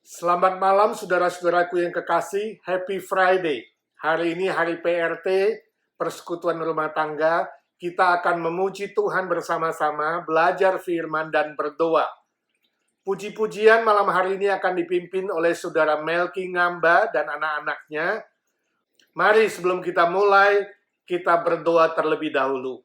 Selamat malam saudara-saudaraku yang kekasih, Happy Friday. Hari ini hari PRT, Persekutuan Rumah Tangga. Kita akan memuji Tuhan bersama-sama, belajar firman dan berdoa. Puji-pujian malam hari ini akan dipimpin oleh saudara Melki Ngamba dan anak-anaknya. Mari sebelum kita mulai, kita berdoa terlebih dahulu.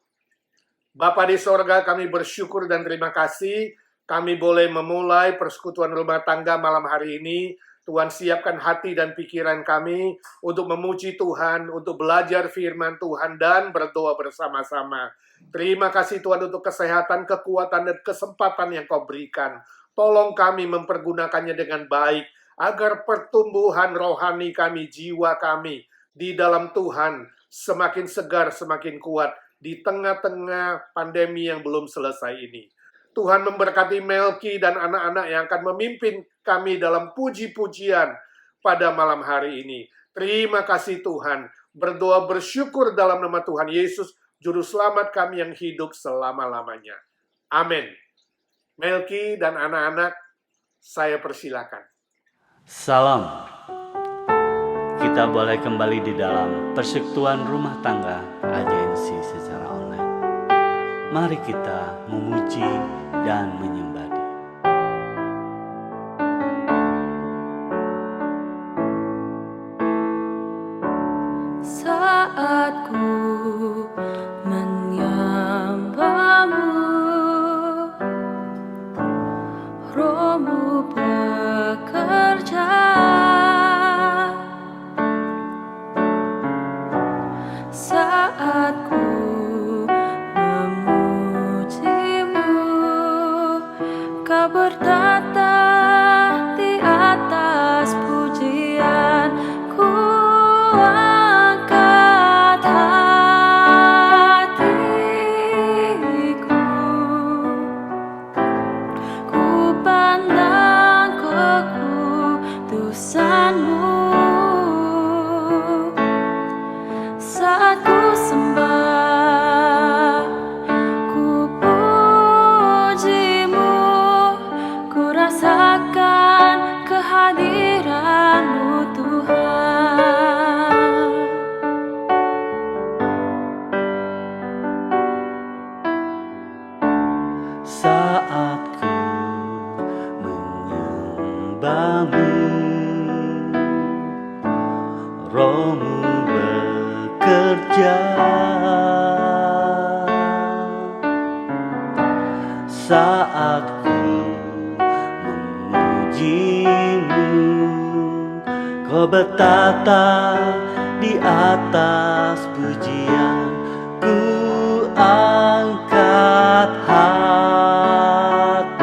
Bapa di sorga, kami bersyukur dan terima kasih kami boleh memulai persekutuan rumah tangga malam hari ini. Tuhan siapkan hati dan pikiran kami untuk memuji Tuhan, untuk belajar firman Tuhan dan berdoa bersama-sama. Terima kasih Tuhan untuk kesehatan, kekuatan, dan kesempatan yang Kau berikan. Tolong kami mempergunakannya dengan baik, agar pertumbuhan rohani kami, jiwa kami, di dalam Tuhan semakin segar, semakin kuat, di tengah-tengah pandemi yang belum selesai ini. Tuhan memberkati Melki dan anak-anak yang akan memimpin kami dalam puji-pujian pada malam hari ini. Terima kasih Tuhan. Berdoa bersyukur dalam nama Tuhan Yesus, Juru Selamat kami yang hidup selama-lamanya. Amin. Melki dan anak-anak, saya persilakan. Salam. Kita boleh kembali di dalam persekutuan rumah tangga agensi secara online. Mari kita memuji dan menyembah Dia. Saat ku menyembahmu, Roh-Mu bekerja. Saat ku memujimu, Kau bertata di atas pujian. Ku angkat hatiku, ku pandang kekudusan-Mu. Saat ku sembah, ku pujimu, ku rasakan kehadiran-Mu Tuhan. Saat ku menyembah-Mu, Roh-Mu bekerja. Saat ku memuji-Mu, Kau bertata di atas pujian. Ku angkat hatiku,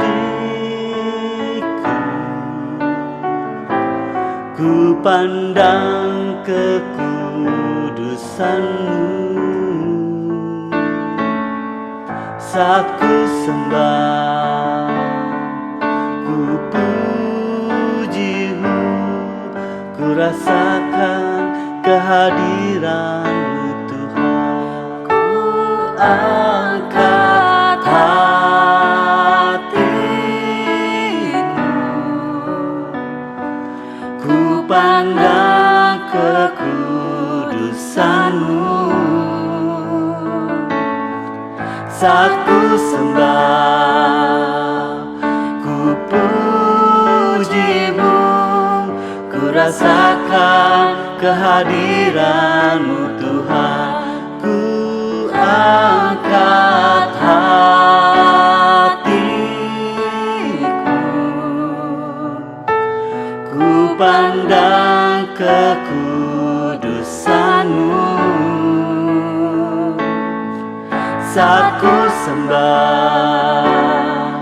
ku pandang kekudusan-Mu. Saat ku sembah, ku puji-Mu, ku rasakan kehadiran-Mu Tuhan. Ku angkat hatiku, ku pandang kekudusan-Mu. Saat ku sembah, ku puji-Mu, ku rasakan kehadiran-Mu Tuhan. Ku angkat hatiku, ku pandang kekudusan-Mu. Saat ku sembah,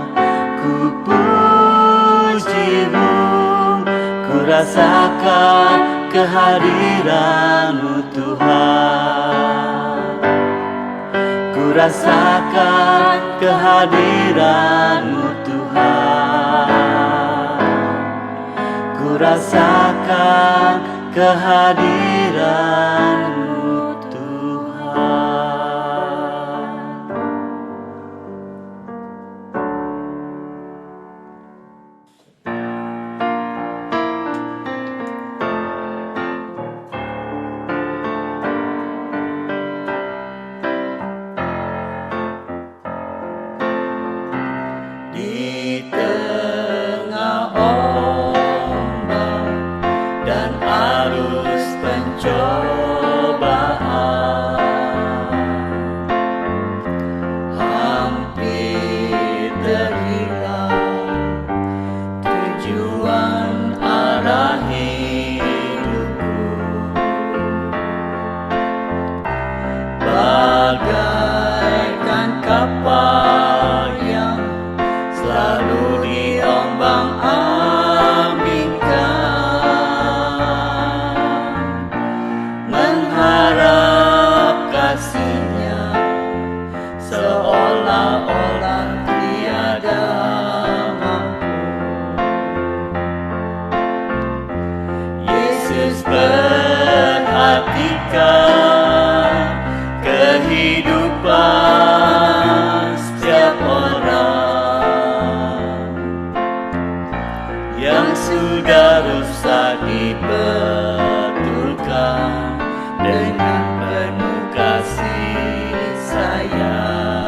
ku puji-Mu, ku rasakan kehadiran-Mu Tuhan. Ku rasakan kehadiran-Mu Tuhan. Ku rasakan kehadiran-Mu Tuhan. ombang-ambingkan, mengharap kasih-Nya seolah-olah tiada mampu. Yesus perhatikan kehidupan setiap orang yang sudah rusak dibetulkan dengan penuh kasih sayang.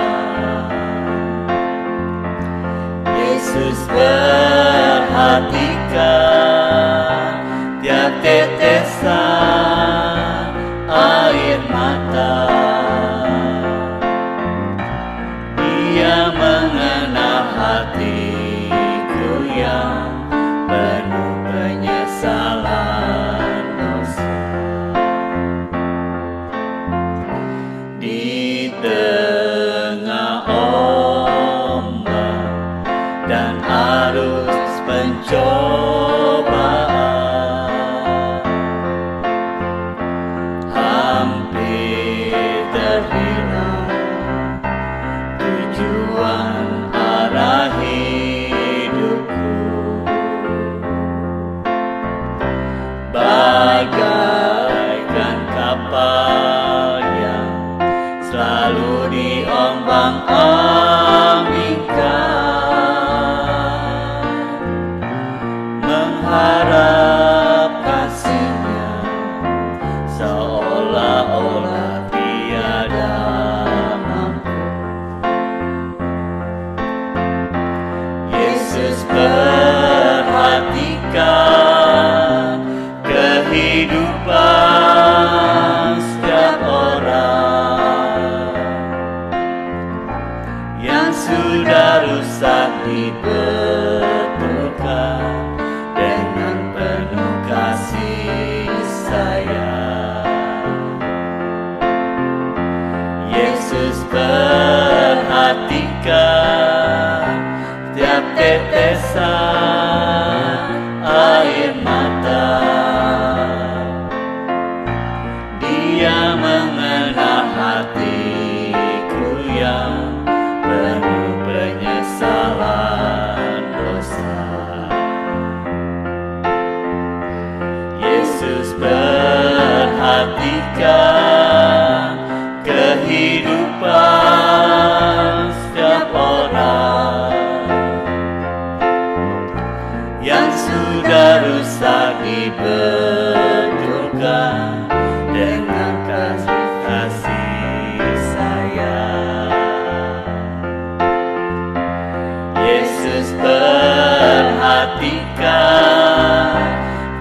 Yesus perhatikan tiap tetesan air mata. Dia mengenal hatiku yang penuh penyesalan dosa. Di tengah ombak dan arus pencobaan, hampir terhilang tujuan arah hidupku. Bagaikan kapal yang selalu diombang-ambingkan, mengharap kasih-Nya seolah-olah tiada mampu. Yesus perhatikan kehidupan setiap orang yang sudah rusak dibetulkan dengan penuh kasih sayang. Yesus perhatikan tiap tetesan air mata. Dia mengenal hatiku yang penuh penyesalan dosa. Yesus perhatikan kehidupan setiap orang yang sudah rusak dibetulkan dengan kasih sayang. Yesus perhatikan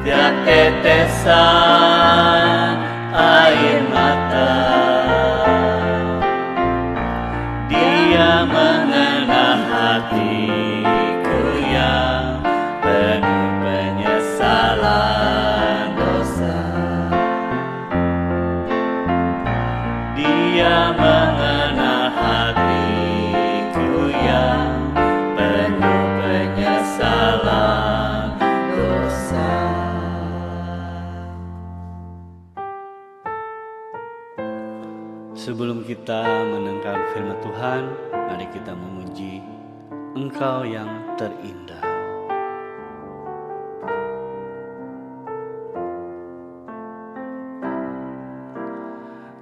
tiap tetesan air mata. Dia mengenal hatiku yang penuh penyesalan dosa. Dia mengenal hatiku yang penuh penyesalan dosa. Sebelum kita mendengarkan firman Tuhan, mari kita memuji Engkau yang terindah.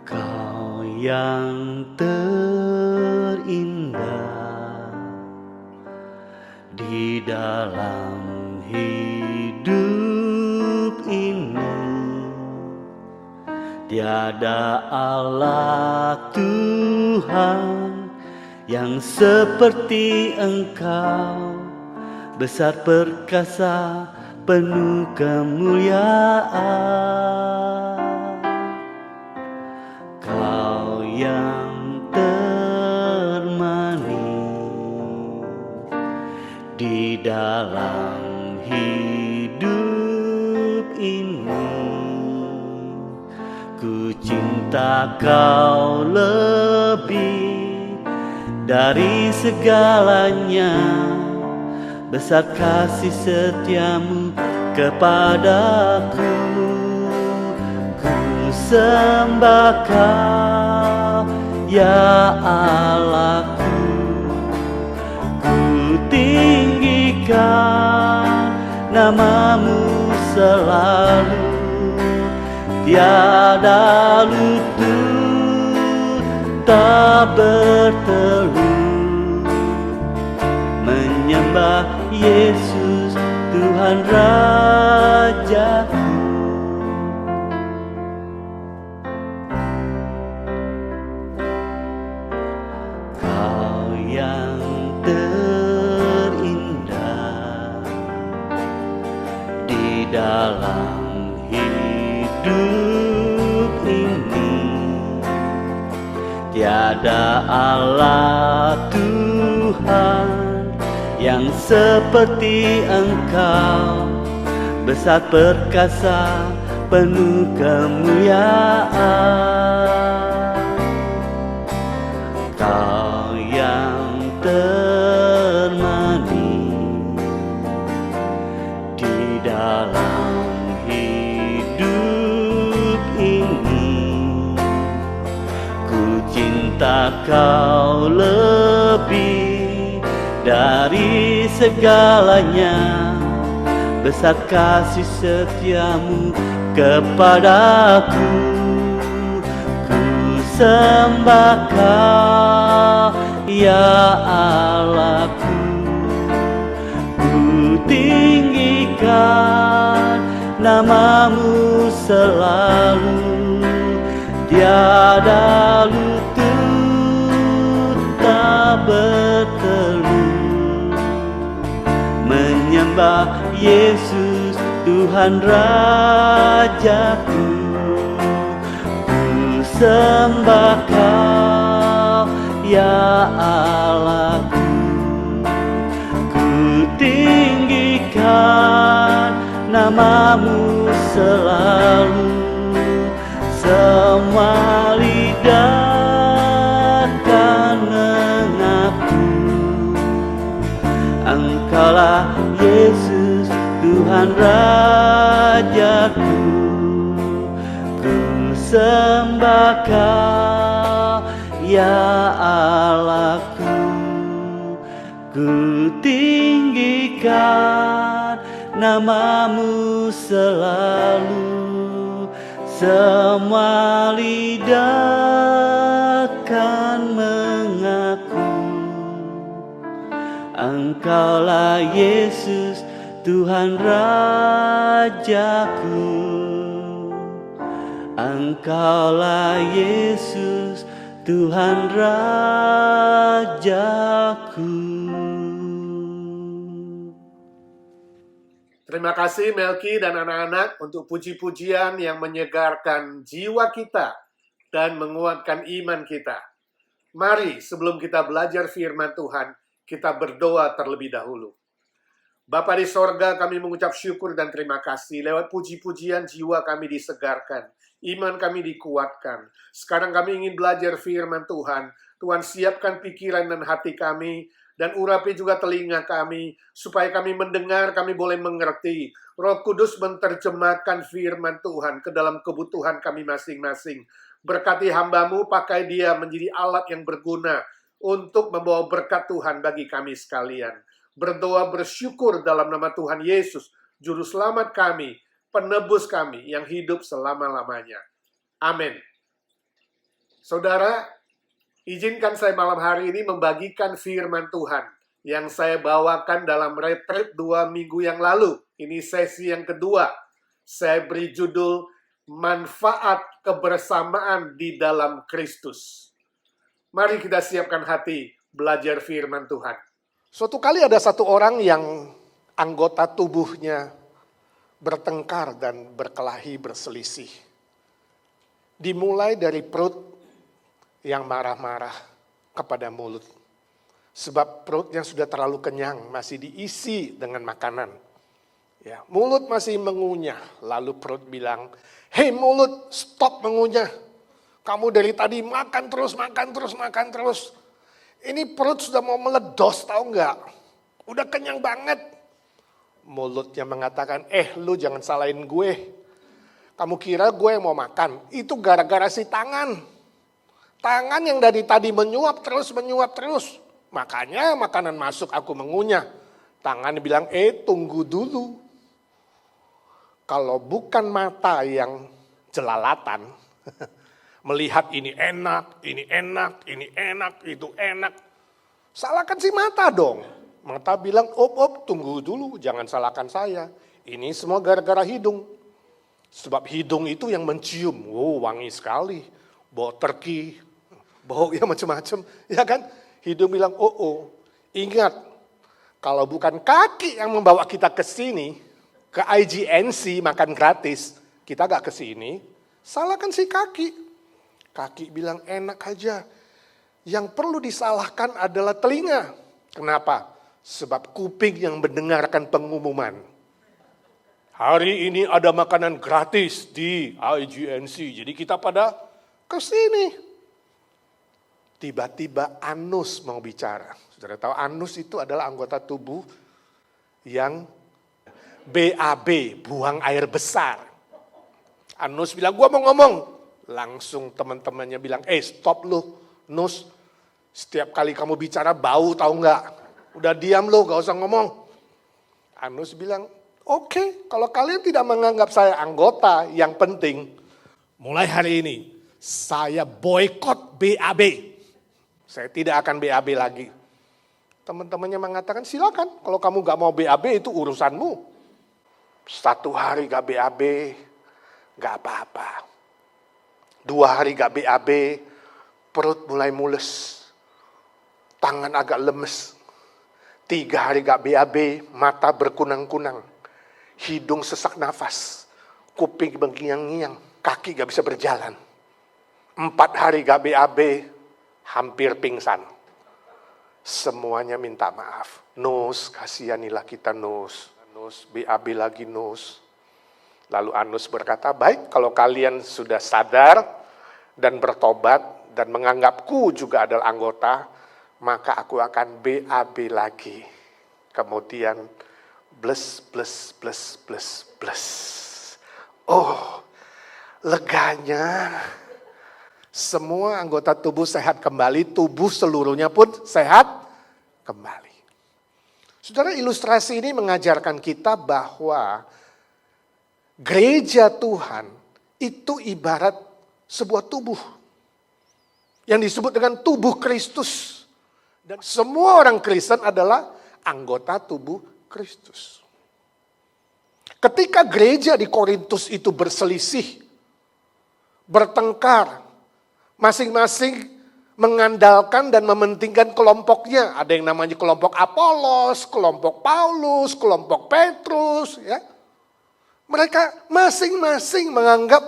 Kau yang terindah di dalam hidup ini, tiada Allah Tuhan yang seperti Engkau, besar perkasa penuh kemuliaan. Kau yang termanis di dalam hidup ini, ku cinta Kau lebih dari segalanya. besar kasih setiamu kepadaku. Ku sembah Kau, ya Allahku. Ku tinggikan namamu selalu, tiada lutut tak bertelut, menyembah Yesus Tuhan Rajaku. Kau yang terindah di dalam hidup ini, tiada Allah Tuhan yang seperti Engkau, besar perkasa penuh kemuliaan. Kau yang termanis di dalam hidup ini, ku cinta Kau lebih dari segalanya, besar kasih setiamu kepadaku. Ku sembah Kau, ya Allahku. Ku tinggikan namamu selalu, tiada lutut tak bertelut, menyembah Yesus Tuhan Rajaku. Ku sembah Kau, ya Allahku. Ku tinggikan namamu selalu, semua lidah akan mengaku Engkaulah Yesus Tuhan Rajaku. Ku sembah Kau, ya Allahku. Ku tinggikan namamu selalu, semua lidah akan mengaku Engkaulah Yesus Tuhan Rajaku. Engkaulah Yesus Tuhan Rajaku. Terima kasih Melki dan anak-anak untuk puji-pujian yang menyegarkan jiwa kita dan menguatkan iman kita. Mari sebelum kita belajar firman Tuhan, kita berdoa terlebih dahulu. Bapa di sorga, kami mengucap syukur dan terima kasih. Lewat puji-pujian jiwa kami disegarkan, iman kami dikuatkan. Sekarang kami ingin belajar firman Tuhan. Tuhan siapkan pikiran dan hati kami, dan urapi juga telinga kami, supaya kami mendengar, kami boleh mengerti. Roh Kudus menerjemahkan firman Tuhan ke dalam kebutuhan kami masing-masing. Berkati hamba-Mu, pakai dia menjadi alat yang berguna untuk membawa berkat Tuhan bagi kami sekalian. Berdoa bersyukur dalam nama Tuhan Yesus, Juru Selamat kami, penebus kami yang hidup selama-lamanya. Amin. Saudara, izinkan saya malam hari ini membagikan firman Tuhan yang saya bawakan dalam retreat 2 minggu yang lalu. Ini sesi yang kedua. Saya beri judul Manfaat Kebersamaan di dalam Kristus. Mari kita siapkan hati belajar firman Tuhan. Suatu kali ada satu orang yang anggota tubuhnya bertengkar dan berkelahi berselisih. Dimulai dari perut yang marah-marah kepada mulut. Sebab perutnya sudah terlalu kenyang, masih diisi dengan makanan. Ya, mulut masih mengunyah, lalu perut bilang, "Hei mulut, stop mengunyah. Kamu dari tadi makan terus, makan terus, makan terus. Ini perut sudah mau meledos, tahu nggak?" Udah kenyang banget. Mulutnya mengatakan, lu jangan salahin gue. Kamu kira gue yang mau makan? Itu gara-gara si tangan. Tangan yang dari tadi menyuap terus. Makanya makanan masuk aku mengunyah. Tangan bilang, tunggu dulu. Kalau bukan mata yang jelalatan, melihat ini enak, itu enak. Salahkan si mata dong. Mata bilang, tunggu dulu, jangan salahkan saya. Ini semua gara-gara hidung. Sebab hidung itu yang mencium. Wangi sekali. Bau terki, bau ya macam-macam. Ya kan? Hidung bilang, ingat. Kalau bukan kaki yang membawa kita ke sini, ke IGNC makan gratis, kita gak ke sini. Salahkan si kaki. Kaki bilang enak aja. Yang perlu disalahkan adalah telinga. Kenapa? Sebab kuping yang mendengarkan pengumuman. Hari ini ada makanan gratis di IGNC. Jadi kita pada ke sini. Tiba-tiba anus mau bicara. Saudara tahu anus itu adalah anggota tubuh yang BAB, buang air besar. Anus bilang, gua mau ngomong. Langsung teman-temannya bilang, stop lu, Nus. Setiap kali kamu bicara bau tahu nggak? Udah diam lu, gak usah ngomong. Anus bilang, oke, kalau kalian tidak menganggap saya anggota yang penting, mulai hari ini saya boykot BAB. Saya tidak akan BAB lagi. Teman-temannya mengatakan, silakan. Kalau kamu gak mau BAB itu urusanmu. 1 hari gak BAB, gak apa-apa. 2 hari gak BAB, perut mulai mules. Tangan agak lemes. 3 hari gak BAB, mata berkunang-kunang. Hidung sesak nafas. Kuping mengiang-ngiang. Kaki gak bisa berjalan. 4 hari gak BAB, hampir pingsan. Semuanya minta maaf. Nus, kasihanilah kita Nus. Nus, BAB lagi Nus. Lalu Anus berkata, baik kalau kalian sudah sadar dan bertobat dan menganggapku juga adalah anggota, maka aku akan BAB lagi. Kemudian bless. Oh, leganya. Semua anggota tubuh sehat kembali, tubuh seluruhnya pun sehat kembali. Saudara, ilustrasi ini mengajarkan kita bahwa gereja Tuhan itu ibarat sebuah tubuh yang disebut dengan tubuh Kristus. Dan semua orang Kristen adalah anggota tubuh Kristus. Ketika gereja di Korintus itu berselisih, bertengkar, masing-masing mengandalkan dan mementingkan kelompoknya. Ada yang namanya kelompok Apolos, kelompok Paulus, kelompok Petrus. Ya. Mereka masing-masing menganggap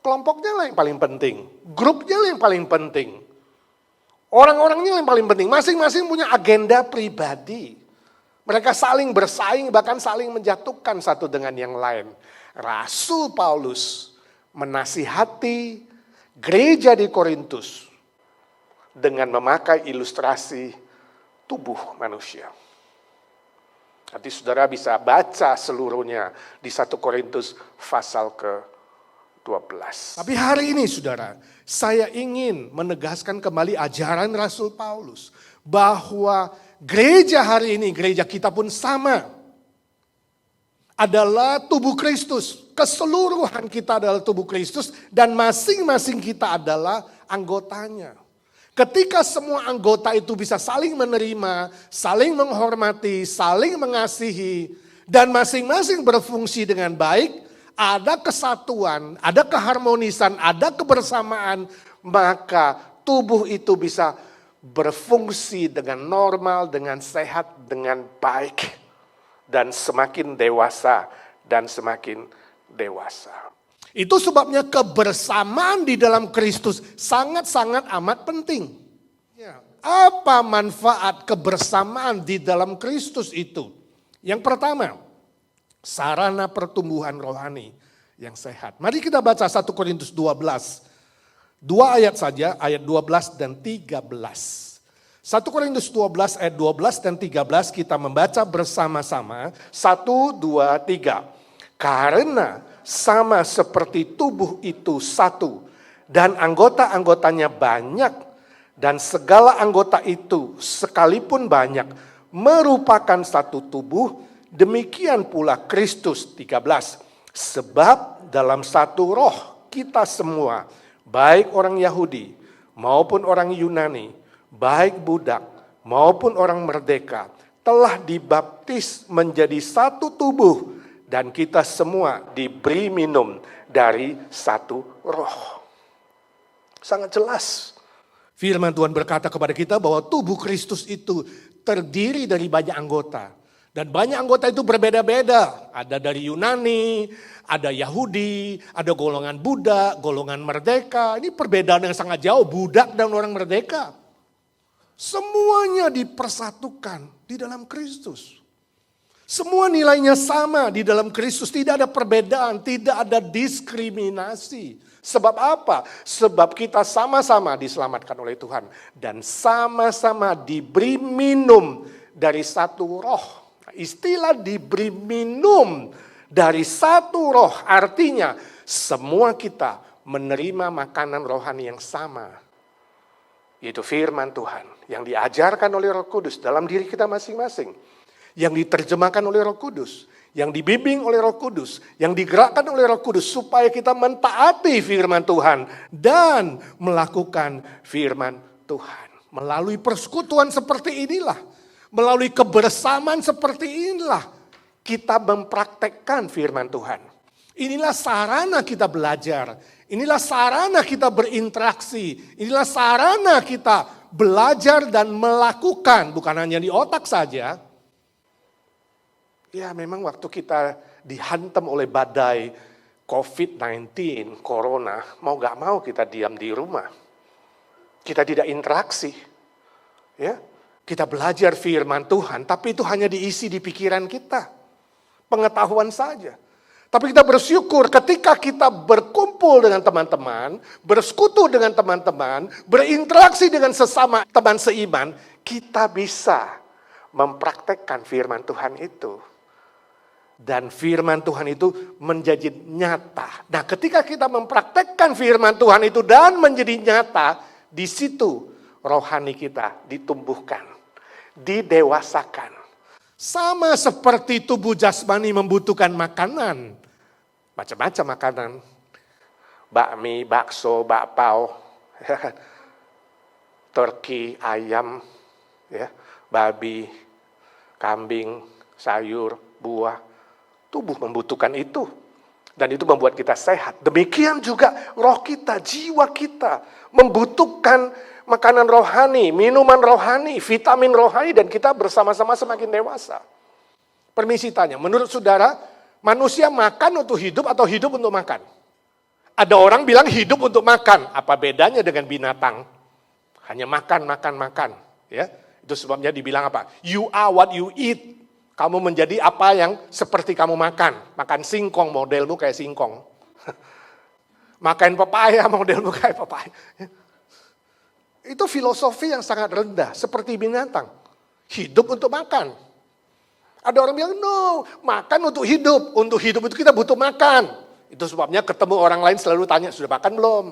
kelompoknya lah yang paling penting. Grupnya lah yang paling penting. Orang-orangnya yang paling penting. Masing-masing punya agenda pribadi. Mereka saling bersaing, bahkan saling menjatuhkan satu dengan yang lain. Rasul Paulus menasihati gereja di Korintus dengan memakai ilustrasi tubuh manusia. Nanti saudara bisa baca seluruhnya di 1 Korintus pasal ke-12. Tapi hari ini saudara, saya ingin menegaskan kembali ajaran Rasul Paulus. Bahwa gereja hari ini, gereja kita pun sama. Adalah tubuh Kristus. Keseluruhan kita adalah tubuh Kristus. Dan masing-masing kita adalah anggotanya. Ketika semua anggota itu bisa saling menerima, saling menghormati, saling mengasihi, dan masing-masing berfungsi dengan baik, ada kesatuan, ada keharmonisan, ada kebersamaan, maka tubuh itu bisa berfungsi dengan normal, dengan sehat, dengan baik, dan semakin dewasa, dan semakin dewasa. Itu sebabnya kebersamaan di dalam Kristus sangat-sangat amat penting. Apa manfaat kebersamaan di dalam Kristus itu? Yang pertama, sarana pertumbuhan rohani yang sehat. Mari kita baca 1 Korintus 12. 2 ayat saja, ayat 12 dan 13. 1 Korintus 12 ayat 12 dan 13 kita membaca bersama-sama. 1, 2, 3. Karena sama seperti tubuh itu satu dan anggota-anggotanya banyak dan segala anggota itu sekalipun banyak merupakan satu tubuh, demikian pula Kristus. 13. Sebab dalam satu roh kita semua, baik orang Yahudi maupun orang Yunani, baik budak maupun orang merdeka, telah dibaptis menjadi satu tubuh dan kita semua diberi minum dari satu roh. Sangat jelas. Firman Tuhan berkata kepada kita bahwa tubuh Kristus itu terdiri dari banyak anggota. Dan banyak anggota itu berbeda-beda. Ada dari Yunani, ada Yahudi, ada golongan budak, golongan merdeka. Ini perbedaan yang sangat jauh, budak dan orang merdeka. Semuanya dipersatukan di dalam Kristus. Semua nilainya sama di dalam Kristus. Tidak ada perbedaan, tidak ada diskriminasi. Sebab apa? Sebab kita sama-sama diselamatkan oleh Tuhan. Dan sama-sama diberi minum dari satu roh. Istilah diberi minum dari satu roh artinya semua kita menerima makanan rohani yang sama. Yaitu firman Tuhan yang diajarkan oleh Roh Kudus dalam diri kita masing-masing. Yang diterjemahkan oleh Roh Kudus. Yang dibimbing oleh Roh Kudus. Yang digerakkan oleh Roh Kudus supaya kita mentaati firman Tuhan. Dan melakukan firman Tuhan. Melalui persekutuan seperti inilah. Melalui kebersamaan seperti inilah. Kita mempraktekkan firman Tuhan. Inilah sarana kita belajar. Inilah sarana kita berinteraksi. Inilah sarana kita belajar dan melakukan. Bukan hanya di otak saja. Ya memang waktu kita dihantam oleh badai COVID-19, Corona, mau gak mau kita diam di rumah. Kita tidak interaksi. Ya, kita belajar firman Tuhan, tapi itu hanya diisi di pikiran kita. Pengetahuan saja. Tapi kita bersyukur ketika kita berkumpul dengan teman-teman, bersekutu dengan teman-teman, berinteraksi dengan sesama teman seiman, kita bisa mempraktekkan firman Tuhan itu. Dan firman Tuhan itu menjadi nyata. Nah, ketika kita mempraktekkan firman Tuhan itu dan menjadi nyata, di situ rohani kita ditumbuhkan, didewasakan. Sama seperti tubuh jasmani membutuhkan makanan. Macam-macam makanan. Bakmi, bakso, bakpao, turki, ayam, ya, babi, kambing, sayur, buah. Tubuh membutuhkan itu. Dan itu membuat kita sehat. Demikian juga roh kita, jiwa kita membutuhkan makanan rohani, minuman rohani, vitamin rohani. Dan kita bersama-sama semakin dewasa. Permisi tanya, menurut saudara, manusia makan untuk hidup atau hidup untuk makan? Ada orang bilang hidup untuk makan. Apa bedanya dengan binatang? Hanya makan, makan, makan. Ya, itu sebabnya dibilang apa? You are what you eat. Kamu menjadi apa yang seperti kamu makan. Makan singkong, modelmu kayak singkong. Makan pepaya, modelmu kayak pepaya. Itu filosofi yang sangat rendah, seperti binatang. Hidup untuk makan. Ada orang bilang, no, makan untuk hidup. Untuk hidup itu kita butuh makan. Itu sebabnya ketemu orang lain selalu tanya, sudah makan belum?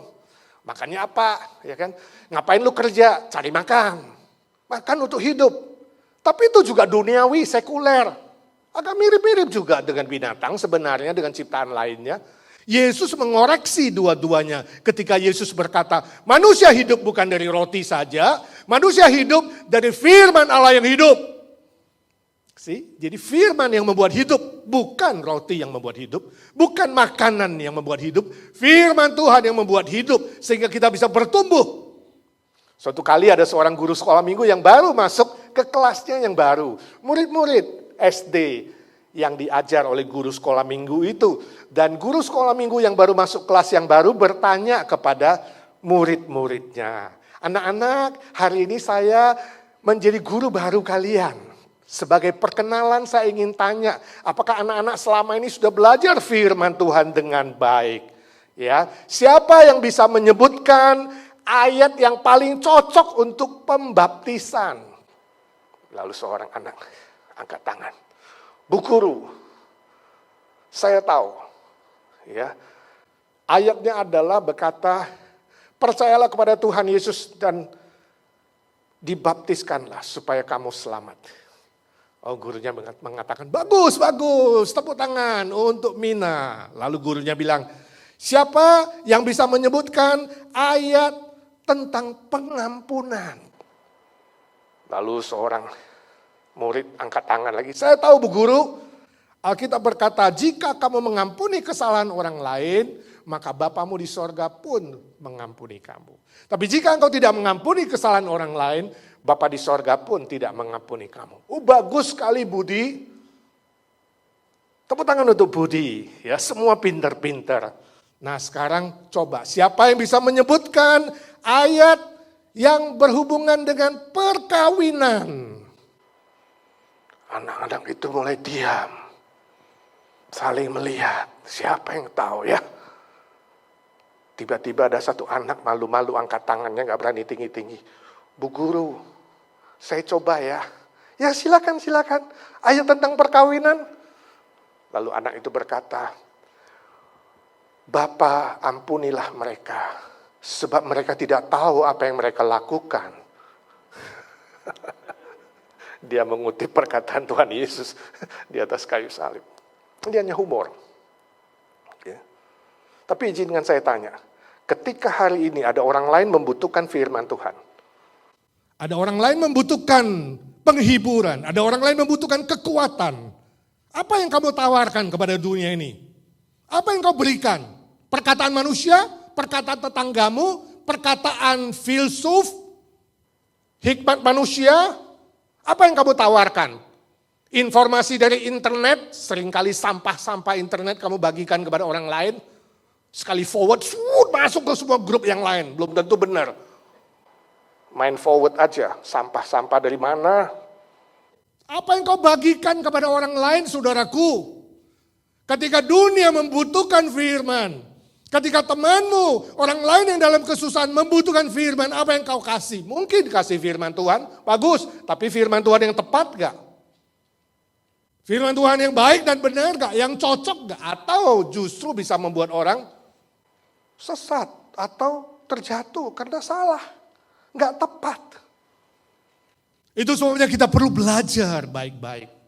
Makannya apa? Ya kan? Ngapain lu kerja? Cari makan. Makan untuk hidup. Tapi itu juga duniawi, sekuler. Agak mirip-mirip juga dengan binatang sebenarnya, dengan ciptaan lainnya. Yesus mengoreksi dua-duanya ketika Yesus berkata, manusia hidup bukan dari roti saja, manusia hidup dari firman Allah yang hidup. Jadi firman yang membuat hidup, bukan roti yang membuat hidup, bukan makanan yang membuat hidup, firman Tuhan yang membuat hidup sehingga kita bisa bertumbuh. Suatu kali ada seorang guru sekolah minggu yang baru masuk ke kelasnya yang baru. Murid-murid SD yang diajar oleh guru sekolah minggu itu. Dan guru sekolah minggu yang baru masuk kelas yang baru bertanya kepada murid-muridnya. Anak-anak, hari ini saya menjadi guru baru kalian. Sebagai perkenalan saya ingin tanya, apakah anak-anak selama ini sudah belajar firman Tuhan dengan baik? Ya, siapa yang bisa menyebutkan ayat yang paling cocok untuk pembaptisan. Lalu seorang anak angkat tangan. Bu Guru, saya tahu. Ya, ayatnya adalah berkata, percayalah kepada Tuhan Yesus dan dibaptiskanlah supaya kamu selamat. Oh, gurunya mengatakan, bagus, tepuk tangan untuk Mina. Lalu gurunya bilang, siapa yang bisa menyebutkan ayat tentang pengampunan? Lalu seorang murid angkat tangan lagi, saya tahu Bu Guru, Alkitab berkata, jika kamu mengampuni kesalahan orang lain, maka Bapamu di sorga pun mengampuni kamu. Tapi jika engkau tidak mengampuni kesalahan orang lain, Bapa di sorga pun tidak mengampuni kamu. Bagus sekali Budi. Tepuk tangan untuk Budi. Ya, semua pinter-pinter. Nah sekarang coba, siapa yang bisa menyebutkan ayat yang berhubungan dengan perkawinan? Anak-anak itu mulai diam. Saling melihat, siapa yang tahu ya? Tiba-tiba ada satu anak malu-malu angkat tangannya, gak berani tinggi-tinggi. Bu Guru, saya coba ya. Ya silakan. Ayat tentang perkawinan. Lalu anak itu berkata, Bapa ampunilah mereka, sebab mereka tidak tahu apa yang mereka lakukan. Dia mengutip perkataan Tuhan Yesus di atas kayu salib. Dia hanya humor. Ya. Tapi izinkan saya tanya, ketika hari ini ada orang lain membutuhkan firman Tuhan. Ada orang lain membutuhkan penghiburan, ada orang lain membutuhkan kekuatan. Apa yang kamu tawarkan kepada dunia ini? Apa yang kau berikan? Perkataan manusia, perkataan tetanggamu, perkataan filsuf, hikmat manusia. Apa yang kamu tawarkan? Informasi dari internet, seringkali sampah-sampah internet kamu bagikan kepada orang lain. Sekali forward, masuk ke semua grup yang lain, belum tentu benar. Main forward aja, sampah-sampah dari mana? Apa yang kau bagikan kepada orang lain, saudaraku? Ketika dunia membutuhkan firman, ketika temanmu, orang lain yang dalam kesusahan membutuhkan firman, apa yang kau kasih? Mungkin kasih firman Tuhan, bagus, tapi firman Tuhan yang tepat gak? Firman Tuhan yang baik dan benar gak? Yang cocok gak? Atau justru bisa membuat orang sesat atau terjatuh karena salah, gak tepat. Itu sebabnya kita perlu belajar baik-baik.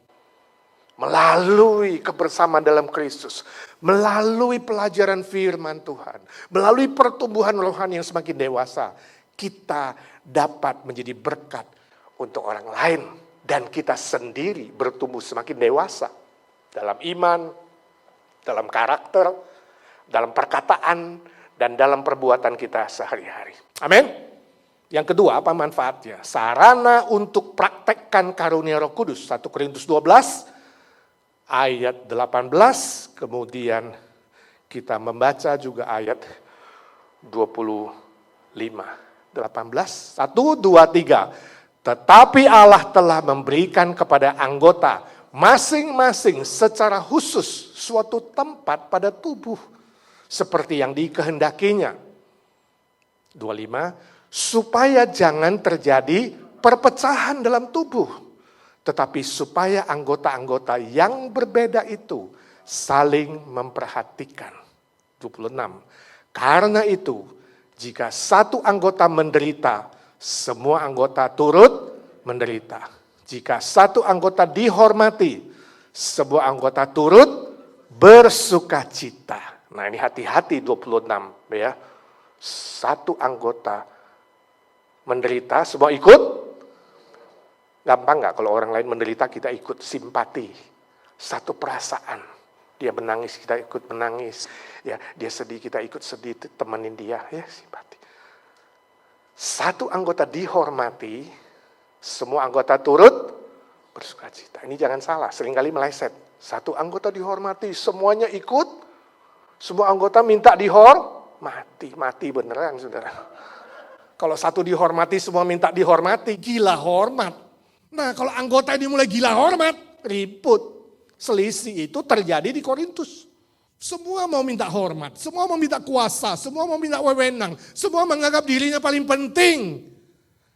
Melalui kebersamaan dalam Kristus, melalui pelajaran firman Tuhan, melalui pertumbuhan rohani yang semakin dewasa, kita dapat menjadi berkat untuk orang lain. Dan kita sendiri bertumbuh semakin dewasa dalam iman, dalam karakter, dalam perkataan, dan dalam perbuatan kita sehari-hari. Amin. Yang kedua, apa manfaatnya? Sarana untuk praktekkan karunia Roh Kudus. 1 Korintus 12 ayat 18, kemudian kita membaca juga ayat 25, 18, 1, 2, 3. Tetapi Allah telah memberikan kepada anggota masing-masing secara khusus suatu tempat pada tubuh seperti yang dikehendakinya. 25, supaya jangan terjadi perpecahan dalam tubuh, tetapi supaya anggota-anggota yang berbeda itu saling memperhatikan. 26, karena itu jika satu anggota menderita, semua anggota turut menderita. Jika satu anggota dihormati, semua anggota turut bersukacita. Nah ini hati-hati 26 ya. Satu anggota menderita, semua ikut. Gampang gak kalau orang lain menderita kita ikut simpati. Satu perasaan. Dia menangis, kita ikut menangis. Ya, dia sedih, kita ikut sedih, temenin dia. Ya, simpati. Satu anggota dihormati, semua anggota turut bersukacita. Ini jangan salah, seringkali meleset. Satu anggota dihormati, semuanya ikut. Semua anggota minta dihormati. Mati beneran, saudara. Kalau satu dihormati, semua minta dihormati. Gila hormat. Nah, kalau anggota ini mulai gila hormat, ribut. Selisih itu terjadi di Korintus. Semua mau minta hormat, semua mau minta kuasa, semua mau minta wewenang, semua menganggap dirinya paling penting.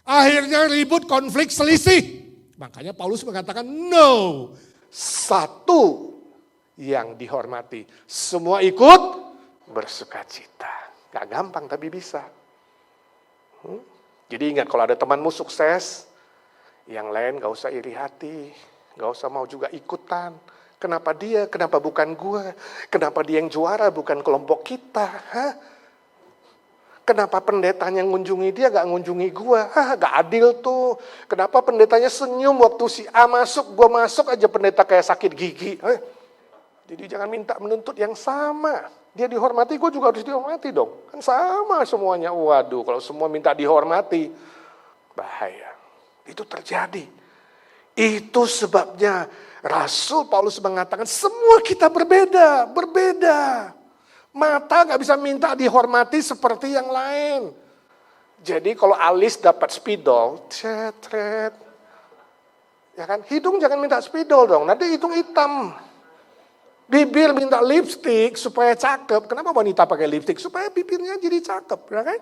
Akhirnya ribut, konflik, selisih. Makanya Paulus mengatakan no. Satu yang dihormati. Semua ikut bersukacita. Gak gampang tapi bisa. Jadi ingat kalau ada temanmu sukses, yang lain gak usah iri hati. Gak usah mau juga ikutan. Kenapa dia? Kenapa bukan gue? Kenapa dia yang juara bukan kelompok kita? Hah? Kenapa pendetanya ngunjungi dia gak ngunjungi gue? Gak adil tuh. Kenapa pendetanya senyum waktu si A masuk, gue masuk aja pendeta kayak sakit gigi. Jadi jangan minta menuntut yang sama. Dia dihormati, gue juga harus dihormati dong. Kan sama semuanya. Waduh, kalau semua minta dihormati, bahaya. Itu terjadi. Itu sebabnya Rasul Paulus mengatakan semua kita berbeda. Mata gak bisa minta dihormati seperti yang lain. Jadi kalau alis dapat spidol, cetret. Ya kan? Hidung jangan minta spidol dong, nanti hidung hitam. Bibir minta lipstik supaya cakep. Kenapa wanita pakai lipstik? Supaya bibirnya jadi cakep, ya kan?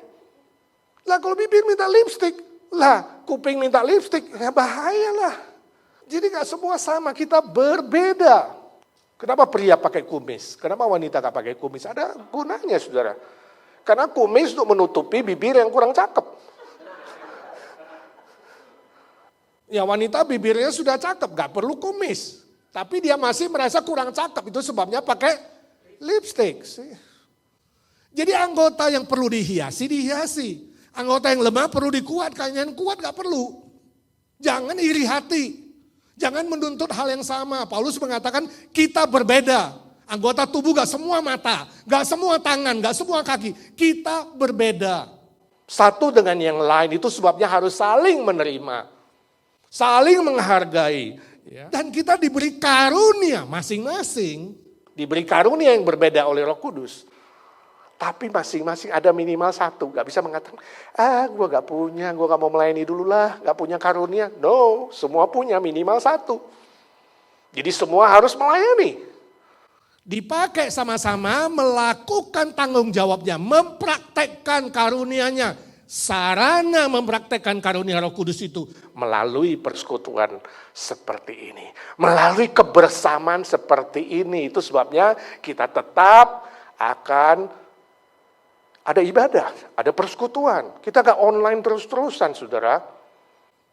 Lah kalau bibir minta lipstik, lah kuping minta lipstik, ya bahaya lah. Jadi gak semua sama, kita berbeda. Kenapa pria pakai kumis? Kenapa wanita gak pakai kumis? Ada gunanya, saudara. Karena kumis untuk menutupi bibir yang kurang cakep. Ya wanita bibirnya sudah cakep, gak perlu kumis. Tapi dia masih merasa kurang cakep, itu sebabnya pakai lipstick. Jadi anggota yang perlu dihiasi. Anggota yang lemah perlu dikuatkan, yang kuat gak perlu. Jangan iri hati. Jangan menuntut hal yang sama. Paulus mengatakan kita berbeda. Anggota tubuh gak semua mata, gak semua tangan, gak semua kaki. Kita berbeda. Satu dengan yang lain, itu sebabnya harus saling menerima. Saling menghargai. Dan kita diberi karunia masing-masing. Diberi karunia yang berbeda oleh Roh Kudus. Tapi masing-masing ada minimal satu. Gak bisa mengatakan, gue gak punya, gue gak mau melayani dulu lah, gak punya karunia. No, semua punya minimal satu. Jadi semua harus melayani. Dipakai sama-sama melakukan tanggung jawabnya, mempraktekkan karunianya. Sarana mempraktekkan karunia Roh Kudus itu melalui persekutuan seperti ini. Melalui kebersamaan seperti ini. Itu sebabnya kita tetap akan ada ibadah, ada persekutuan. Kita gak online terus-terusan, saudara.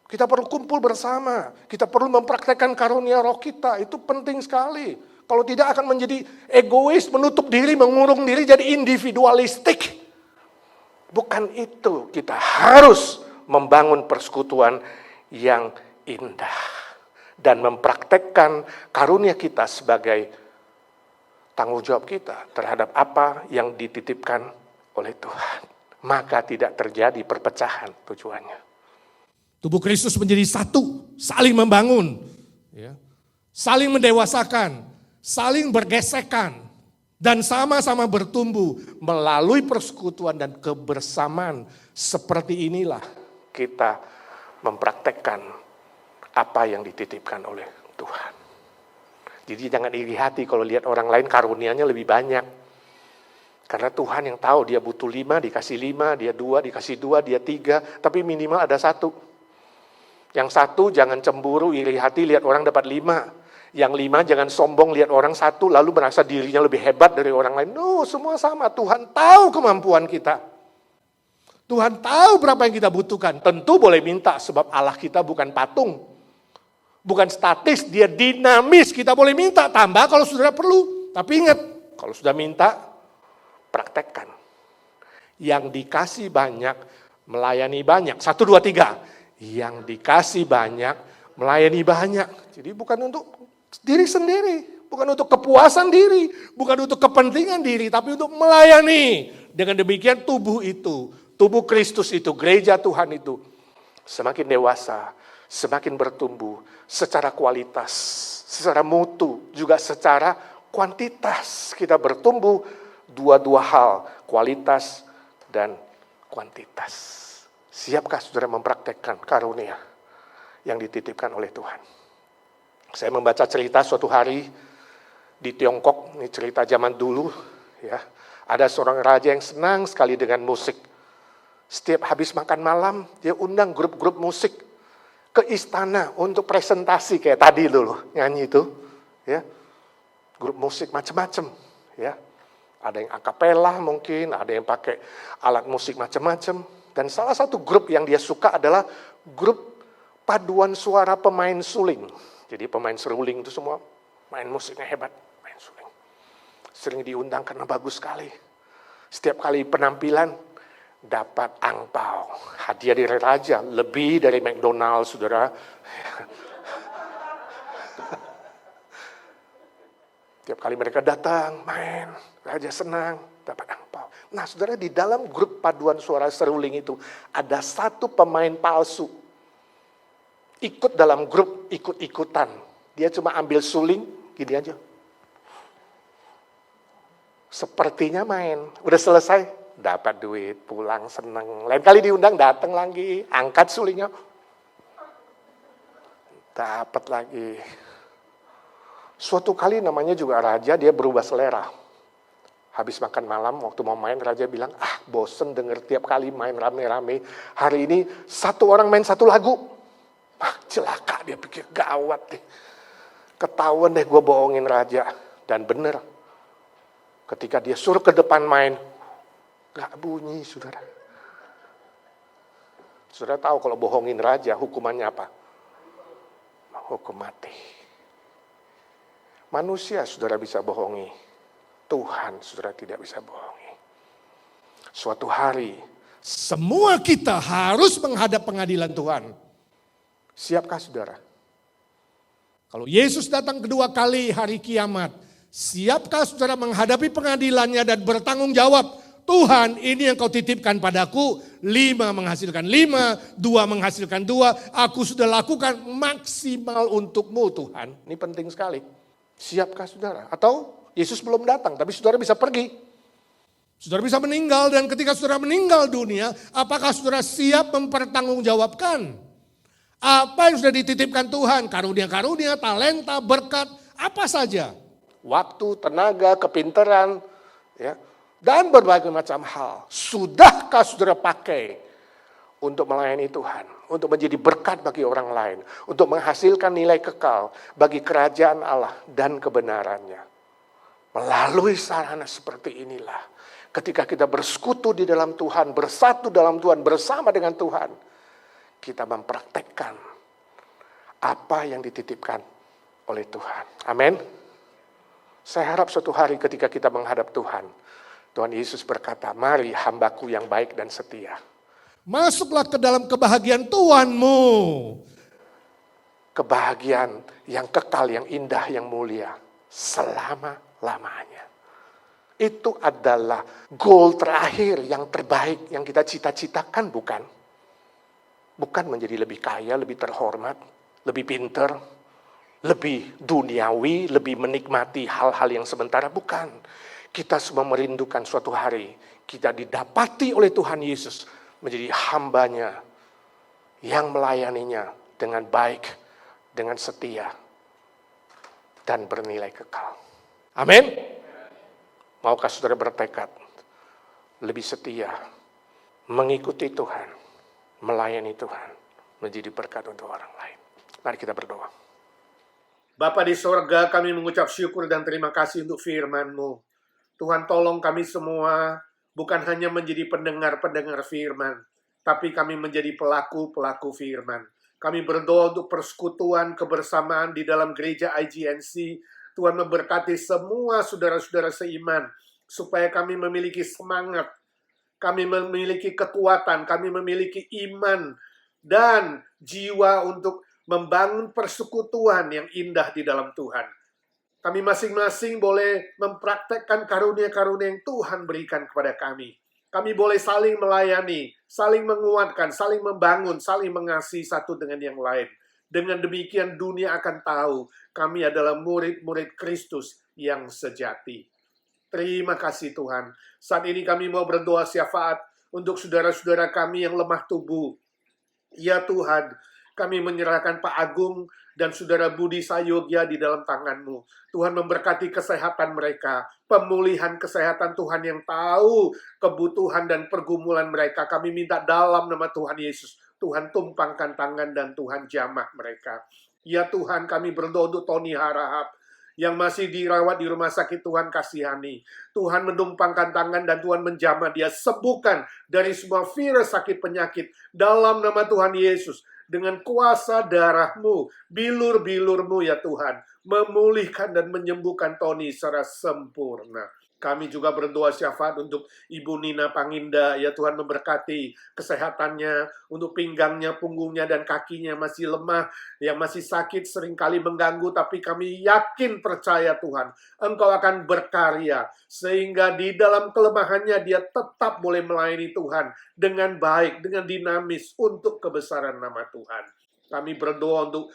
Kita perlu kumpul bersama. Kita perlu mempraktekkan karunia roh kita. Itu penting sekali. Kalau tidak akan menjadi egois, menutup diri, mengurung diri, jadi individualistik. Bukan itu. Kita harus membangun persekutuan yang indah. Dan mempraktekkan karunia kita sebagai tanggung jawab kita terhadap apa yang dititipkan oleh Tuhan. Maka tidak terjadi perpecahan tujuannya. Tubuh Kristus menjadi satu, saling membangun, saling mendewasakan, saling bergesekan, dan sama-sama bertumbuh melalui persekutuan dan kebersamaan. Seperti inilah kita mempraktekkan apa yang dititipkan oleh Tuhan. Jadi jangan iri hati kalau lihat orang lain karunianya lebih banyak. Karena Tuhan yang tahu dia butuh 5, dikasih 5, dia 2, dikasih 2, dia 3, tapi minimal ada 1. Yang 1 jangan cemburu, iri hati lihat orang dapat 5. Yang 5 jangan sombong lihat orang 1 lalu merasa dirinya lebih hebat dari orang lain. No, semua sama. Tuhan tahu kemampuan kita. Tuhan tahu berapa yang kita butuhkan. Tentu boleh minta sebab Allah kita bukan patung. Bukan statis, dia dinamis. Kita boleh minta tambah kalau sudah perlu. Tapi ingat, kalau sudah minta, praktekkan. Yang dikasih banyak, melayani banyak. 1, 2, 3. Yang dikasih banyak, melayani banyak. Jadi bukan untuk diri sendiri. Bukan untuk kepuasan diri. Bukan untuk kepentingan diri. Tapi untuk melayani. Dengan demikian tubuh itu, tubuh Kristus itu, gereja Tuhan itu, semakin dewasa, semakin bertumbuh. Secara kualitas, secara mutu, juga secara kuantitas. Kita bertumbuh dua hal, kualitas dan kuantitas. Siapkah saudara mempraktekkan karunia yang dititipkan oleh Tuhan? Saya membaca cerita suatu hari Di Tiongkok, ini cerita zaman dulu, ya, ada seorang raja yang senang sekali dengan musik. Setiap habis makan malam, dia undang grup-grup musik ke istana untuk presentasi kayak tadi dulu nyanyi itu, ya. Grup musik macam-macam, ya. Ada yang akapela mungkin, ada yang pakai alat musik macam-macam. Dan salah satu grup yang dia suka adalah grup paduan suara pemain suling. Jadi pemain seruling itu semua main musiknya hebat. Sering diundang karena bagus sekali. Setiap kali penampilan dapat angpau. Hadiah dari raja, lebih dari McDonald, saudara. Tiap kali mereka datang, main, raja senang, dapat angpau. Nah, saudara, di dalam grup paduan suara seruling itu, ada satu pemain palsu. Ikut dalam grup, ikut-ikutan. Dia cuma ambil suling, gini aja. Sepertinya main, udah selesai, dapat duit, pulang seneng. Lain kali diundang, datang lagi, angkat sulingnya, dapat lagi. Suatu kali namanya juga raja, dia berubah selera. Habis makan malam, waktu mau main, raja bilang, bosen denger tiap kali main rame-rame. Hari ini satu orang main satu lagu. Celaka, dia pikir gawat deh. Ketahuan deh gue bohongin raja. Dan bener. Ketika dia suruh ke depan main, gak bunyi, saudara. Saudara tahu kalau bohongin raja, hukumannya apa? Hukum mati. Manusia, saudara, bisa bohongi. Tuhan, saudara, tidak bisa bohongi. Suatu hari, Semua kita harus menghadap pengadilan Tuhan. siapkah saudara? Kalau Yesus datang kedua kali hari kiamat, siapkah saudara menghadapi pengadilannya dan bertanggung jawab, Tuhan ini yang kau titipkan padaku, 5 menghasilkan 5, 2 menghasilkan 2, aku sudah lakukan maksimal untukmu Tuhan. Ini penting sekali. Siapkah saudara? Atau Yesus belum datang, tapi saudara bisa pergi. Saudara bisa meninggal dan ketika saudara meninggal dunia, apakah saudara siap mempertanggungjawabkan apa yang sudah dititipkan Tuhan? Karunia-karunia, talenta, berkat, apa saja. Waktu, tenaga, kepintaran, ya, dan berbagai macam hal. Sudahkah saudara pakai untuk melayani Tuhan? Untuk menjadi berkat bagi orang lain. Untuk menghasilkan nilai kekal bagi kerajaan Allah dan kebenarannya. Melalui sarana seperti inilah. Ketika kita bersekutu di dalam Tuhan, bersatu dalam Tuhan, bersama dengan Tuhan. Kita mempraktekkan apa yang dititipkan oleh Tuhan. Amin. Saya harap suatu hari ketika kita menghadap Tuhan, Tuhan Yesus berkata, mari hambaku yang baik dan setia. Masuklah ke dalam kebahagiaan Tuhanmu. Kebahagiaan yang kekal, yang indah, yang mulia. Selama-lamanya. Itu adalah goal terakhir yang terbaik yang kita cita-citakan, bukan? Bukan menjadi lebih kaya, lebih terhormat, lebih pintar, lebih duniawi, lebih menikmati hal-hal yang sementara. Bukan. Kita semua merindukan suatu hari kita didapati oleh Tuhan Yesus menjadi hambanya yang melayaninya dengan baik, dengan setia, dan bernilai kekal. Amin. Maukah saudara bertekad lebih setia, mengikuti Tuhan, melayani Tuhan, menjadi berkat untuk orang lain. Mari kita berdoa. Bapa di sorga, kami mengucap syukur dan terima kasih untuk firman-Mu. Tuhan, tolong kami semua bukan hanya menjadi pendengar-pendengar firman, tapi kami menjadi pelaku-pelaku firman. Kami berdoa untuk persekutuan, kebersamaan di dalam gereja IGNC. Tuhan memberkati semua saudara-saudara seiman, supaya kami memiliki semangat, kami memiliki kekuatan, kami memiliki iman, dan jiwa untuk membangun persekutuan yang indah di dalam Tuhan. Kami masing-masing boleh mempraktekkan karunia-karunia yang Tuhan berikan kepada kami. Kami boleh saling melayani, saling menguatkan, saling membangun, saling mengasihi satu dengan yang lain. Dengan demikian dunia akan tahu kami adalah murid-murid Kristus yang sejati. Terima kasih Tuhan. Saat ini kami mau berdoa syafaat untuk saudara-saudara kami yang lemah tubuh. Ya Tuhan, kami menyerahkan Pak Agung dan saudara Budi Sayogya di dalam tangan-Mu. Tuhan memberkati kesehatan mereka, pemulihan kesehatan Tuhan yang tahu kebutuhan dan pergumulan mereka. Kami minta dalam nama Tuhan Yesus, Tuhan tumpangkan tangan dan Tuhan jamah mereka. Ya Tuhan, kami berdoa untuk Tony Harahap yang masih dirawat di rumah sakit. Tuhan kasihani. Tuhan menumpangkan tangan dan Tuhan menjamah dia. Sembuhkan dari semua virus sakit penyakit dalam nama Tuhan Yesus. Dengan kuasa darah-Mu, bilur-bilur-Mu ya Tuhan, memulihkan dan menyembuhkan Tony secara sempurna. Kami juga berdoa syafaat untuk Ibu Nina Panginda, ya Tuhan memberkati kesehatannya, untuk pinggangnya, punggungnya, dan kakinya masih lemah, yang masih sakit seringkali mengganggu, tapi kami yakin percaya Tuhan, Engkau akan berkarya, sehingga di dalam kelemahannya dia tetap boleh melayani Tuhan dengan baik, dengan dinamis, untuk kebesaran nama Tuhan. Kami berdoa untuk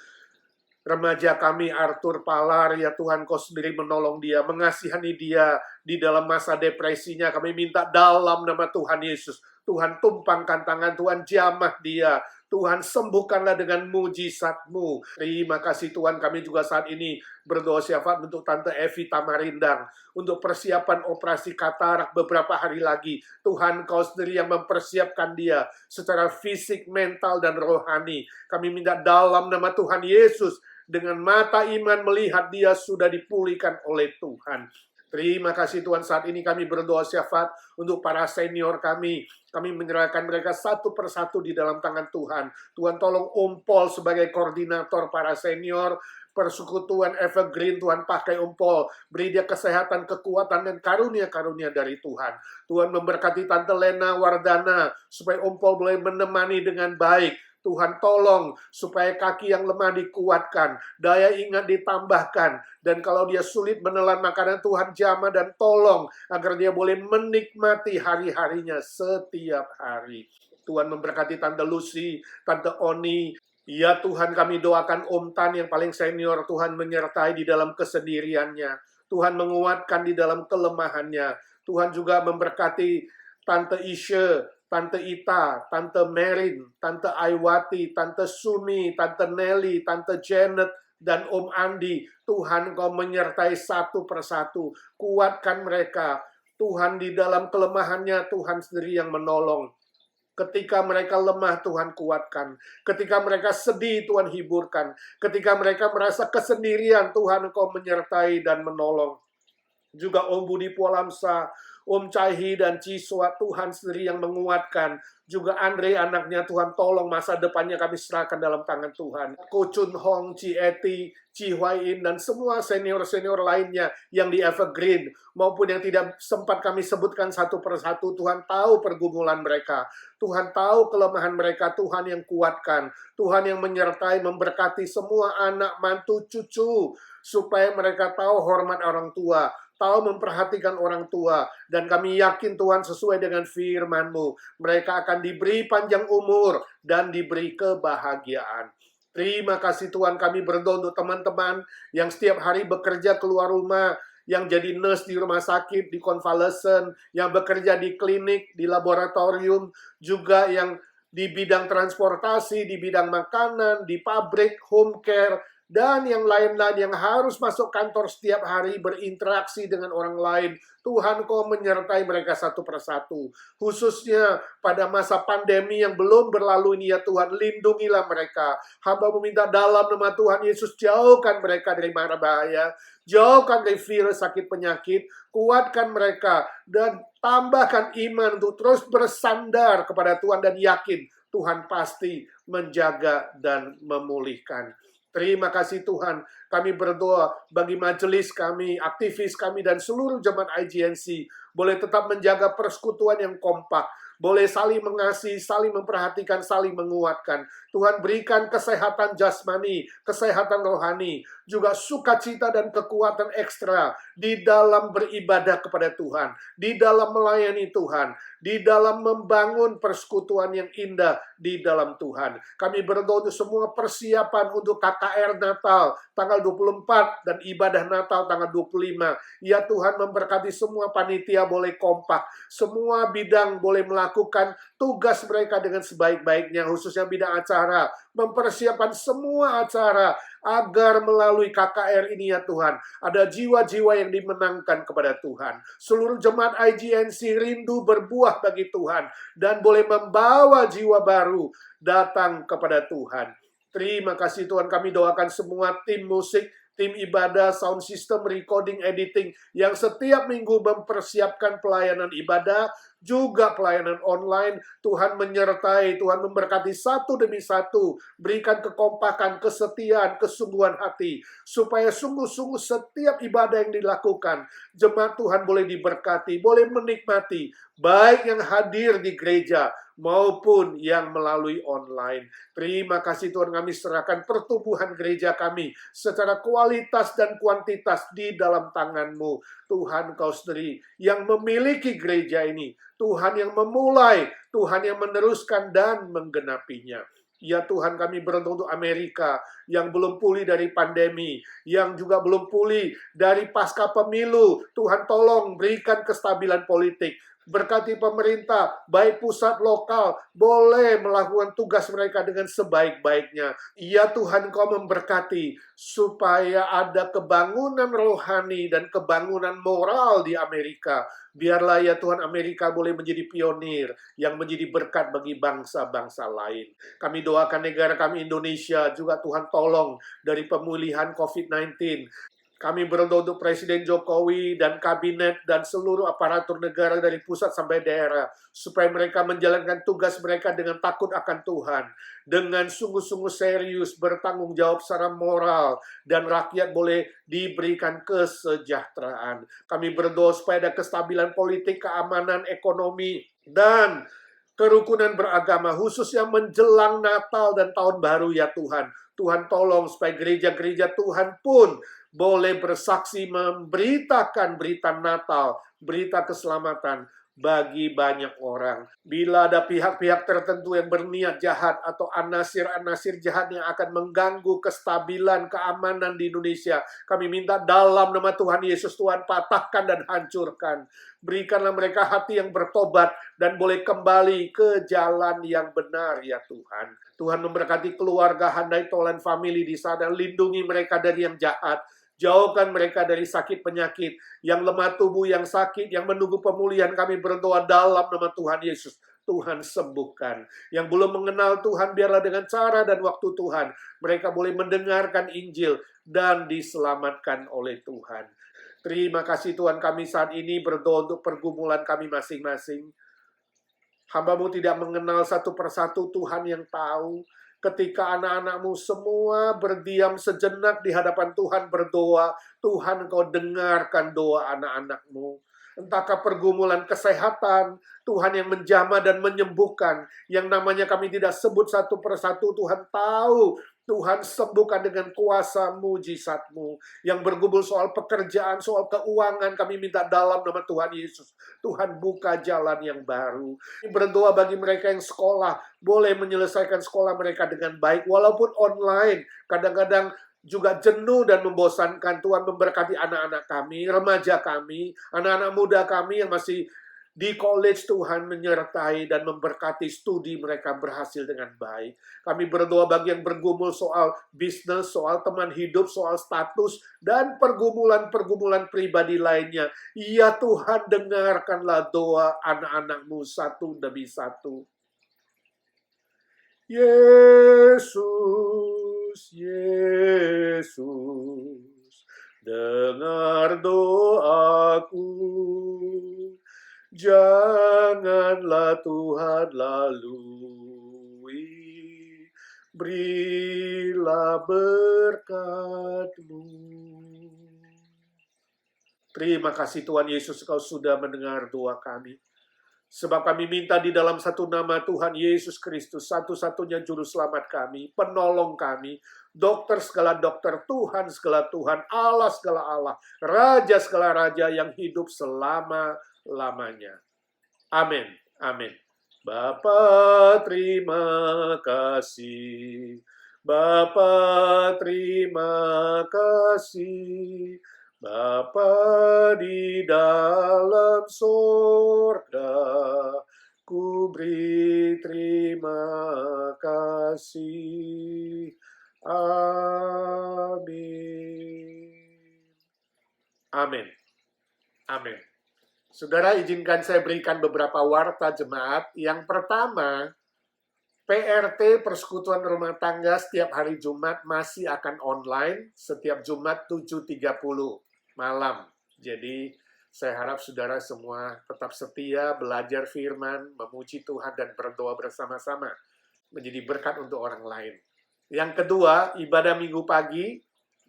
remaja kami Arthur Palar, ya Tuhan Kau sendiri menolong dia, mengasihani dia di dalam masa depresinya. Kami minta dalam nama Tuhan Yesus, Tuhan tumpangkan tangan, Tuhan jamah dia, Tuhan sembuhkanlah dengan mujizat-Mu. Terima kasih Tuhan, kami juga saat ini berdoa syafaat untuk Tante Evi Tamarindang, untuk persiapan operasi katarak beberapa hari lagi. Tuhan Kau sendiri yang mempersiapkan dia secara fisik, mental, dan rohani. Kami minta dalam nama Tuhan Yesus, dengan mata iman melihat dia sudah dipulihkan oleh Tuhan. Terima kasih Tuhan, saat ini kami berdoa syafaat untuk para senior kami. Kami menyerahkan mereka satu persatu di dalam tangan Tuhan. Tuhan tolong Om Paul sebagai koordinator para senior Persekutuan Evergreen. Tuhan pakai Om Paul, beri dia kesehatan, kekuatan, dan karunia-karunia dari Tuhan. Tuhan memberkati Tante Lena Wardana, supaya Om Paul boleh menemani dengan baik. Tuhan tolong supaya kaki yang lemah dikuatkan, daya ingat ditambahkan, dan kalau dia sulit menelan makanan, Tuhan jamah dan tolong agar dia boleh menikmati hari-harinya setiap hari. Tuhan memberkati Tante Lucy, Tante Oni. Ya Tuhan, kami doakan Om Tan yang paling senior, Tuhan menyertai di dalam kesendiriannya. Tuhan menguatkan di dalam kelemahannya. Tuhan juga memberkati Tante Ishe, Tante Ita, Tante Merin, Tante Aiwati, Tante Sumi, Tante Nelly, Tante Janet, dan Om Andi. Tuhan Kau menyertai satu persatu. Kuatkan mereka. Tuhan di dalam kelemahannya, Tuhan sendiri yang menolong. Ketika mereka lemah, Tuhan kuatkan. Ketika mereka sedih, Tuhan hiburkan. Ketika mereka merasa kesendirian, Tuhan Kau menyertai dan menolong. Juga Om Budi Pualamsa, Om Caihi dan Ciswa, Tuhan sendiri yang menguatkan. Juga Andre anaknya, Tuhan tolong masa depannya kami serahkan dalam tangan Tuhan. Ko Chun Hong, Ci Eti, Ci Huayin, dan semua senior-senior lainnya yang di Evergreen, maupun yang tidak sempat kami sebutkan satu persatu. Tuhan tahu pergumulan mereka. Tuhan tahu kelemahan mereka. Tuhan yang kuatkan. Tuhan yang menyertai, memberkati semua anak, mantu, cucu, supaya mereka tahu hormat orang tua, tahu memperhatikan orang tua. Dan kami yakin Tuhan, sesuai dengan firman-Mu, mereka akan diberi panjang umur dan diberi kebahagiaan. Terima kasih Tuhan, kami berdoa untuk teman-teman yang setiap hari bekerja keluar rumah, yang jadi nurse di rumah sakit, di convalescent, yang bekerja di klinik, di laboratorium, juga yang di bidang transportasi, di bidang makanan, di pabrik, home care, dan yang lain-lain yang harus masuk kantor setiap hari, berinteraksi dengan orang lain. Tuhan Kau menyertai mereka satu persatu. Khususnya pada masa pandemi yang belum berlalu ini ya Tuhan, lindungilah mereka. Hamba meminta dalam nama Tuhan Yesus, jauhkan mereka dari mara bahaya, jauhkan dari virus sakit penyakit, kuatkan mereka, dan tambahkan iman untuk terus bersandar kepada Tuhan dan yakin Tuhan pasti menjaga dan memulihkan. Terima kasih Tuhan, kami berdoa bagi majelis kami, aktivis kami, dan seluruh jemaat IGNC boleh tetap menjaga persekutuan yang kompak, boleh saling mengasihi, saling memperhatikan, saling menguatkan. Tuhan berikan kesehatan jasmani, kesehatan rohani, juga sukacita dan kekuatan ekstra di dalam beribadah kepada Tuhan, di dalam melayani Tuhan, di dalam membangun persekutuan yang indah di dalam Tuhan. Kami berdoa untuk semua persiapan untuk KKR Natal tanggal 24 dan ibadah Natal tanggal 25. Ya Tuhan, memberkati semua panitia boleh kompak, semua bidang boleh melakukan tugas mereka dengan sebaik-baiknya, khususnya bidang acara, mempersiapkan semua acara agar melalui KKR ini ya Tuhan, ada jiwa-jiwa yang dimenangkan kepada Tuhan. Seluruh jemaat IGNC rindu berbuah bagi Tuhan dan boleh membawa jiwa baru datang kepada Tuhan. Terima kasih Tuhan, kami doakan semua tim musik, tim ibadah, sound system, recording, editing, yang setiap minggu mempersiapkan pelayanan ibadah, juga pelayanan online. Tuhan menyertai, Tuhan memberkati satu demi satu, berikan kekompakan, kesetiaan, kesungguhan hati, supaya sungguh-sungguh setiap ibadah yang dilakukan, jemaat Tuhan boleh diberkati, boleh menikmati, baik yang hadir di gereja, maupun yang melalui online. Terima kasih Tuhan, kami serahkan pertumbuhan gereja kami secara kualitas dan kuantitas di dalam tangan-Mu. Tuhan, Kau sendiri yang memiliki gereja ini. Tuhan yang memulai, Tuhan yang meneruskan dan menggenapinya. Ya Tuhan, kami berdoa untuk Amerika yang belum pulih dari pandemi, yang juga belum pulih dari pasca pemilu. Tuhan tolong berikan kestabilan politik. Berkati pemerintah, baik pusat lokal, boleh melakukan tugas mereka dengan sebaik-baiknya. Ya Tuhan, Kau memberkati supaya ada kebangunan rohani dan kebangunan moral di Amerika. Biarlah ya Tuhan, Amerika boleh menjadi pionir yang menjadi berkat bagi bangsa-bangsa lain. Kami doakan negara kami Indonesia juga Tuhan tolong dari pemulihan COVID-19. Kami berdoa untuk Presiden Jokowi dan kabinet dan seluruh aparatur negara dari pusat sampai daerah, supaya mereka menjalankan tugas mereka dengan takut akan Tuhan, dengan sungguh-sungguh serius, bertanggung jawab secara moral, dan rakyat boleh diberikan kesejahteraan. Kami berdoa supaya ada kestabilan politik, keamanan, ekonomi, dan kerukunan beragama, khususnya menjelang Natal dan Tahun Baru ya Tuhan. Tuhan tolong supaya gereja-gereja Tuhan pun boleh bersaksi memberitakan berita Natal, berita keselamatan bagi banyak orang. Bila ada pihak-pihak tertentu yang berniat jahat atau anasir-anasir jahat yang akan mengganggu kestabilan, keamanan di Indonesia, kami minta dalam nama Tuhan Yesus, Tuhan patahkan dan hancurkan. Berikanlah mereka hati yang bertobat dan boleh kembali ke jalan yang benar ya Tuhan. Tuhan memberkati keluarga Handai Tolan Family di sana, lindungi mereka dari yang jahat. Jauhkan mereka dari sakit penyakit, yang lemah tubuh, yang sakit, yang menunggu pemulihan. Kami berdoa dalam nama Tuhan Yesus. Tuhan sembuhkan. Yang belum mengenal Tuhan, biarlah dengan cara dan waktu Tuhan, mereka boleh mendengarkan Injil dan diselamatkan oleh Tuhan. Terima kasih Tuhan, kami saat ini berdoa untuk pergumulan kami masing-masing. Hamba-Mu tidak mengenal satu persatu, Tuhan yang tahu. Ketika anak-anak-Mu semua berdiam sejenak di hadapan Tuhan berdoa, Tuhan Engkau dengarkan doa anak-anak-Mu. Entahkah pergumulan kesehatan, Tuhan yang menjamah dan menyembuhkan, yang namanya kami tidak sebut satu persatu, Tuhan tahu. Tuhan sembuhkan dengan kuasa mujizat-Mu. Yang bergumul soal pekerjaan, soal keuangan, kami minta dalam nama Tuhan Yesus. Tuhan buka jalan yang baru. Berdoa bagi mereka yang sekolah, boleh menyelesaikan sekolah mereka dengan baik, walaupun online. Kadang-kadang juga jenuh dan membosankan. Tuhan memberkati anak-anak kami, remaja kami, anak-anak muda kami yang masih di college. Tuhan menyertai dan memberkati studi mereka berhasil dengan baik. Kami berdoa bagi yang bergumul soal bisnis, soal teman hidup, soal status, dan pergumulan-pergumulan pribadi lainnya. Ya Tuhan, dengarkanlah doa anak-anak-Mu satu demi satu. Yesus, Yesus, dengar doaku. Janganlah Tuhan lalui, berilah berkat-Mu. Terima kasih Tuhan Yesus, Kau sudah mendengar doa kami. Sebab kami minta di dalam satu nama Tuhan Yesus Kristus, satu-satunya juru selamat kami, penolong kami, dokter segala dokter, Tuhan segala Tuhan, Allah segala Allah, Raja segala Raja yang hidup selama-lamanya. Amin. Amin. Bapa terima kasih. Bapa terima kasih. Bapa di dalam sorga, ku beri terima kasih. Amin. Amin. Saudara, izinkan saya berikan beberapa warta jemaat. Yang pertama, PRT Persekutuan Rumah Tangga setiap hari Jumat masih akan online setiap Jumat 7.30 malam. Jadi saya harap saudara semua tetap setia, belajar firman, memuji Tuhan, dan berdoa bersama-sama. Menjadi berkat untuk orang lain. Yang kedua, ibadah minggu pagi,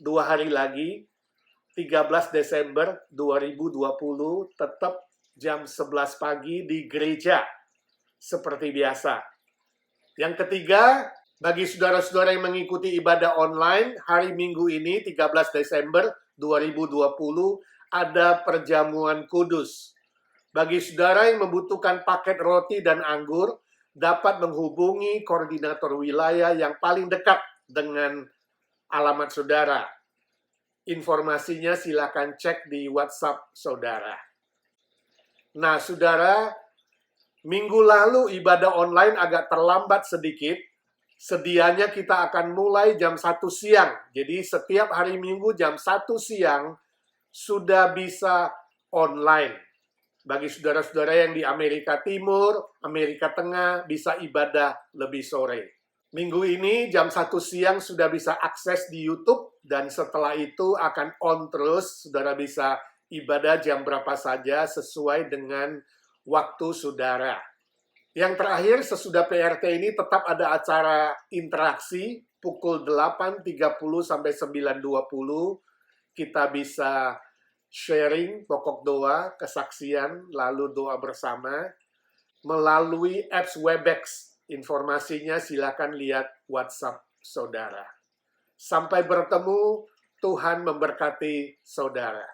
2 hari lagi, 13 Desember 2020, tetap jam 11 pagi di gereja, seperti biasa. Yang ketiga, bagi saudara-saudara yang mengikuti ibadah online, hari Minggu ini, 13 Desember 2020, ada perjamuan kudus. Bagi saudara yang membutuhkan paket roti dan anggur, dapat menghubungi koordinator wilayah yang paling dekat dengan alamat saudara. Informasinya silakan cek di WhatsApp saudara. Nah, saudara, minggu lalu ibadah online agak terlambat sedikit. Sedianya kita akan mulai jam 1 siang. Jadi setiap hari Minggu jam 1 siang sudah bisa online. Bagi saudara-saudara yang di Amerika Timur, Amerika Tengah, bisa ibadah lebih sore. Minggu ini jam 1 siang sudah bisa akses di YouTube, dan setelah itu akan on terus. Saudara bisa ibadah jam berapa saja sesuai dengan waktu saudara. Yang terakhir, sesudah PRT ini tetap ada acara interaksi pukul 8.30 sampai 9.20. Kita bisa sharing pokok doa, kesaksian, lalu doa bersama melalui apps Webex. Informasinya silakan lihat WhatsApp saudara. Sampai bertemu, Tuhan memberkati saudara.